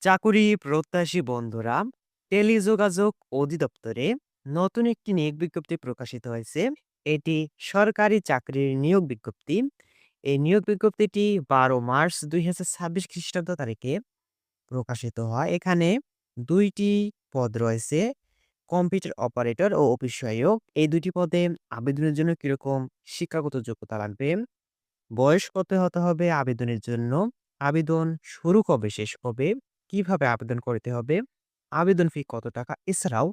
চাকুরি প্রত্যাশী বন্ধুরা, টেলিযোগাযোগ অধিদপ্তরে নতুন একটি নিয়োগ বিজ্ঞপ্তি প্রকাশিত হয়েছে। এটি সরকারি চাকরির নিয়োগ বিজ্ঞপ্তি। এই নিয়োগ বিজ্ঞপ্তিটি 12 মার্চ 2026 খ্রিস্টাব্দ তারিখে প্রকাশিত হয়। এখানে ২টি পদ রয়েছে, কম্পিউটার অপারেটর ও অফিস সহায়ক। এই ২টি পদে আবেদনের জন্য কিরকম শিক্ষাগত যোগ্যতা লাগবে, বয়স কত হতে হবে আবেদনের জন্য, আবেদন শুরু কবে শেষ হবে, কিভাবে আবেদন করতে হবে, আবেদন ফি কত টাকা, এছাড়াও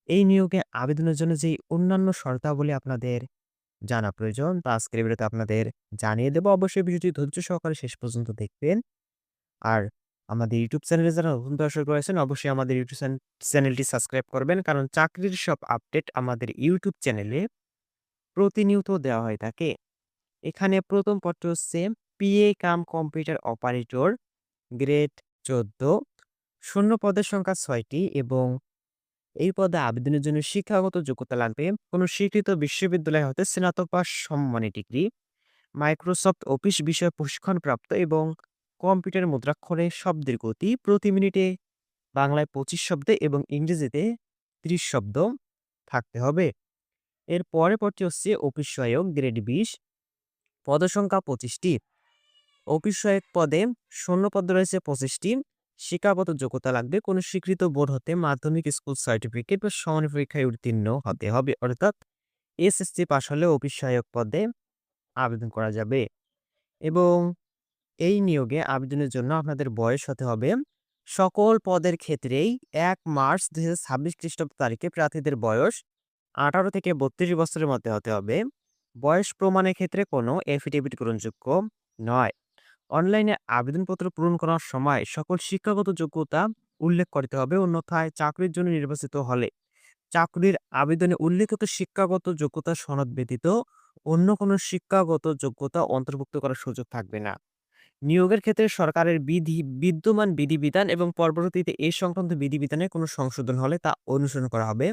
এই নিয়োগে আবেদনের জন্য যেই অন্যান্য শর্তাবলী আপনাদের জানা প্রয়োজন তা আজকের ভিডিওতে আপনাদের জানিয়ে দেব। অবশ্যই ভিডিওটি ধৈর্য সহকারে শেষ পর্যন্ত দেখবেন। আর আমাদের ইউটিউব চ্যানেলে যারা নতুন দর্শক রয়েছেন অবশ্যই আমাদের ইউটিউব চ্যানেলটি সাবস্ক্রাইব করবেন, কারণ চাকরির সব আপডেট আমাদের ইউটিউব চ্যানেলে প্রতিনিয়ত দেওয়া হয়ে থাকে। এখানে প্রথম পদটি হচ্ছে PA cum computer operator, grade 14। শূন্য পদের সংখ্যা ৬টি এবং এই পদে আবেদনের জন্য শিক্ষাগত যোগ্যতা লাগবে কোনো স্বীকৃত বিশ্ববিদ্যালয় হতে স্নাতক পাস সমমানের ডিগ্রি, মাইক্রোসফট অফিস বিষয়ে প্রশিক্ষণপ্রাপ্ত এবং কম্পিউটার মুদ্রাক্ষরে শব্দের গতি প্রতি মিনিটে বাংলায় 25 শব্দে এবং ইংরেজিতে 30 শব্দ থাকতে হবে। এর পরের পদটি হচ্ছে অফিস সহায়ক, গ্রেড 20, পদসংখ্যা 25টি। অফিস সহায়ক পদে শূন্য পদ রয়েছে 25টি। শিক্ষাগত যোগ্যতা লাগবে কোনো স্বীকৃত বোর্ড হতে মাধ্যমিক স্কুল সার্টিফিকেট বা সমান পরীক্ষায় উত্তীর্ণ হতে হবে, অর্থাৎ এসএসসি পাস হলে অফিস সহায়ক পদে আবেদন করা যাবে। এবং এই নিয়োগে আবেদনের জন্য আপনাদের বয়স হতে হবে সকল পদের ক্ষেত্রেই 1 মার্চ 2026 খ্রিস্টাব্দ তারিখে প্রার্থীদের বয়স 18 থেকে 32 বছরের মধ্যে হতে হবে। বয়স প্রমাণের ক্ষেত্রে কোনো এফিডেভিট গ্রহণযোগ্য নয়। অনলাইনে আবেদনপত্র পূরণ করার সময় সকল শিক্ষাগত যোগ্যতা উল্লেখ করতে হবে, অন্যথায় চাকরির জন্য নির্বাচিত হলে চাকরির আবেদনে উল্লেখিত শিক্ষাগত যোগ্যতা সনদ ব্যতীত অন্য কোনো শিক্ষাগত যোগ্যতা অন্তর্ভুক্ত করার সুযোগ থাকবে না। নিয়োগের ক্ষেত্রে সরকারের বিদ্যমান বিধিবিধান এবং পরবর্তীতে এ সংক্রান্ত বিধিবিধানে কোনো সংশোধন হলে তা অনুসরণ করা হবে।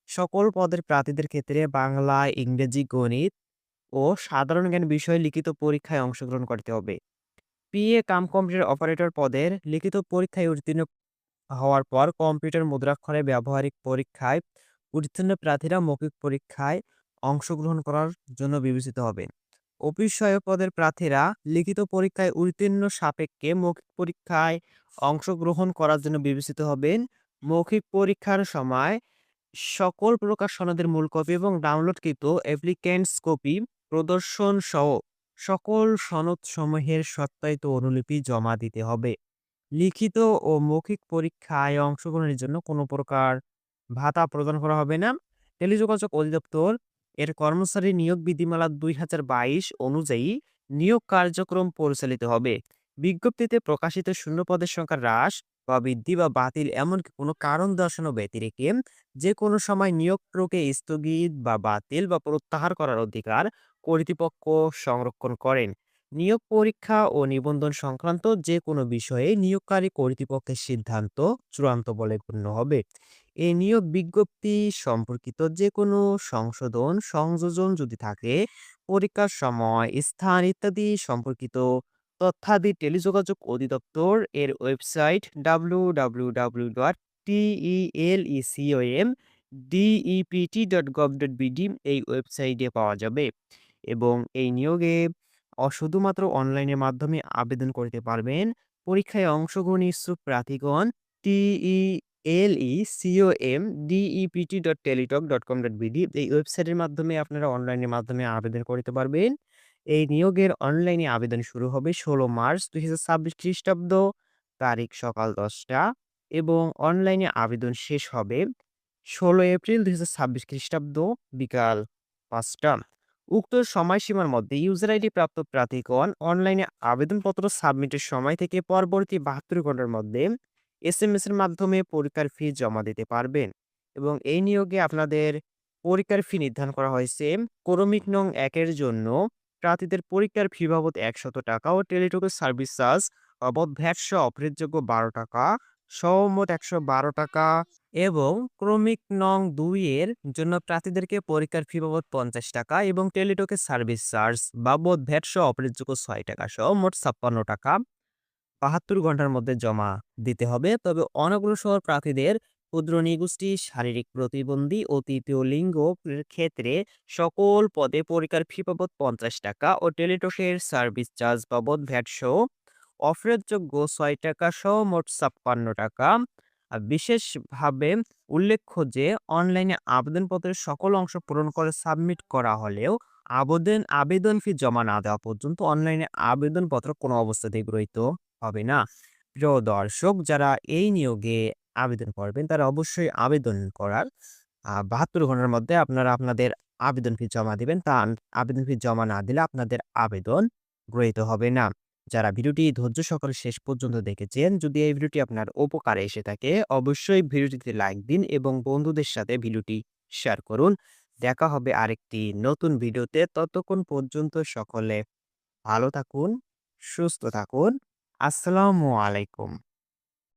সকল পদের প্রার্থীদের ক্ষেত্রে বাংলা, ইংরেজি, গণিত ও সাধারণ জ্ঞান বিষয়ে লিখিত পরীক্ষায় অংশগ্রহণ করতে হবে। পিএ কাম কম্পিউটার অপারেটর পদের লিখিত পরীক্ষায় উত্তীর্ণ হওয়ার পর কম্পিউটার মুদ্রাক্ষরে ব্যবহারিক পরীক্ষায় উত্তীর্ণ প্রার্থীরা মৌখিক পরীক্ষায় অংশগ্রহণ করার জন্য বিবেচিত হবে। অফিস সহায়ক পদের প্রার্থীরা লিখিত পরীক্ষায় উত্তীর্ণ সাপেক্ষে মৌখিক পরীক্ষায় অংশগ্রহণ করার জন্য বিবেচিত হবেন। মৌখিক পরীক্ষার সময় সকল প্রকার সনদের মূল কপি এবং ডাউনলোডকৃত অ্যাপ্লিকেন্টস কপি প্রদর্শন সহ সকল সনদ সমূহের সত্যায়িত অনুলিপি জমা দিতে হবে। লিখিত ও মৌখিক পরীক্ষায় অংশগ্রহণের জন্য কোনো প্রকার ভাতা প্রদান করা হবে না। টেলিযোগাযোগ অধিদপ্তর এর কর্মচারী নিয়োগ বিধিমালা 2022 অনুযায়ী নিয়োগ কার্যক্রম পরিচালিত হবে। বিজ্ঞপ্তিতে প্রকাশিত শূন্য পদের সংখ্যা হ্রাস বা বৃদ্ধি বা বাতিল এমনকি কোনো কারণ দর্শানো ব্যতি রেখে যে কোনো সময় নিয়োগ প্রক্রিয়া স্থগিত বা বাতিল বা প্রত্যাহার করার অধিকার কর্তৃপক্ষ সংরক্ষণ করেন। নিয়োগ পরীক্ষা ও নিবন্ধন সংক্রান্ত যে কোনো বিষয়ে নিয়োগকারী কর্তৃপক্ষের সিদ্ধান্ত চূড়ান্ত বলে গণ্য হবে। এই নিয়োগ বিজ্ঞপ্তি সম্পর্কিত যে কোনো সংশোধন সংযোজন যদি থাকে, পরীক্ষার সময় স্থান ইত্যাদি সম্পর্কিত তথ্যাদি টেলিযোগাযোগ অধিদপ্তর এর ওয়েবসাইট www.telecom.dept.gov.bd এই ওয়েবসাইটে পাওয়া যাবে। এবং এই নিয়োগে শুধুমাত্র অনলাইনের মাধ্যমে আবেদন করতে পারবেন। পরীক্ষায় অংশগ্রহণ ইচ্ছুক প্রার্থীগণ telecom.dept.teletalk.com.bd এই ওয়েবসাইটের মাধ্যমে আপনারা অনলাইনের মাধ্যমে আবেদন করতে পারবেন। এই নিয়োগের অনলাইনে আবেদন শুরু হবে 16 মার্চ 2026 খ্রিস্টাব্দ তারিখ সকাল 10টা এবং অনলাইনে আবেদন শেষ হবে 16 এপ্রিল 2026 খ্রিস্টাব্দ বিকাল 5টা। উক্ত সময়সীমার মধ্যে ইউজার আইডি প্রাপ্ত প্রার্থীগণ অনলাইনে আবেদনপত্র সাবমিটের সময় থেকে পরবর্তী 72 ঘন্টার মধ্যে এসএমএস এর মাধ্যমে পরীক্ষার ফি জমা দিতে পারবেন। এবং এই নিয়োগে আপনাদের পরীক্ষার ফি নির্ধারণ করা হয়েছে ক্রমিক নং 1 এর জন্য প্রার্থীদের পরীক্ষার ফি বাবদ 100 টাকা ও টেলিটকের সার্ভিস চার্জ বাবদ ভ্যাট সহ অপরিহার্য 12 টাকা, সহমোট 112 টাকা। এবং ক্রমিক নং 2 এর জন্য প্রার্থীদেরকে পরীক্ষার ফি বাবদ 50 টাকা এবং টেলিটকের সার্ভিস চার্জ বাবদ ভ্যাট সহ অপরিহার্য 6 টাকা সহ মোট 56 টাকা ৭২ ঘন্টার মধ্যে জমা দিতে হবে। তবে অনগ্রসর প্রার্থীদের, ক্ষুদ্র নৃগোষ্ঠী, শারীরিক প্রতিবন্ধী ও তৃতীয় লিঙ্গ এর ক্ষেত্রে সকল পদে পরীক্ষার ফি বাবদ ৳৫০ ও টেলিটকের সার্ভিস চার্জ বাবদ ভ্যাট সহ অফেরতযোগ্য ৳৬ সহ মোট ৳৫৬। বিশেষভাবে উল্লেখ্য যে অনলাইনে আবেদনপত্রের সকল অংশ পূরণ করে সাবমিট করা হলেও আবেদন ফি জমা না দেওয়া পর্যন্ত অনলাইনে আবেদনপত্র কোনো অবস্থাতেই গৃহীত হবে না। প্রিয় দর্শক, যারা এই নিয়োগে আবেদন করবেন তারা অবশ্যই আবেদন করার ৭২ ঘন্টার মধ্যে আপনারা আপনাদের আবেদন ফি জমা দিবেন। আবেদন ফি জমা না দিলে আপনাদের আবেদন গৃহীত হবে না। যারা ভিডিওটি ধৈর্য সহকারে শেষ পর্যন্ত দেখেছেন, যদি এই ভিডিওটি আপনার উপকারে এসে থাকে অবশ্যই ভিডিওটিতে লাইক দিন এবং বন্ধুদের সাথে ভিডিওটি শেয়ার করুন। দেখা হবে আরেকটি নতুন ভিডিওতে। ততক্ষণ পর্যন্ত সকলে ভালো থাকুন, সুস্থ থাকুন। আসসালামু আলাইকুম।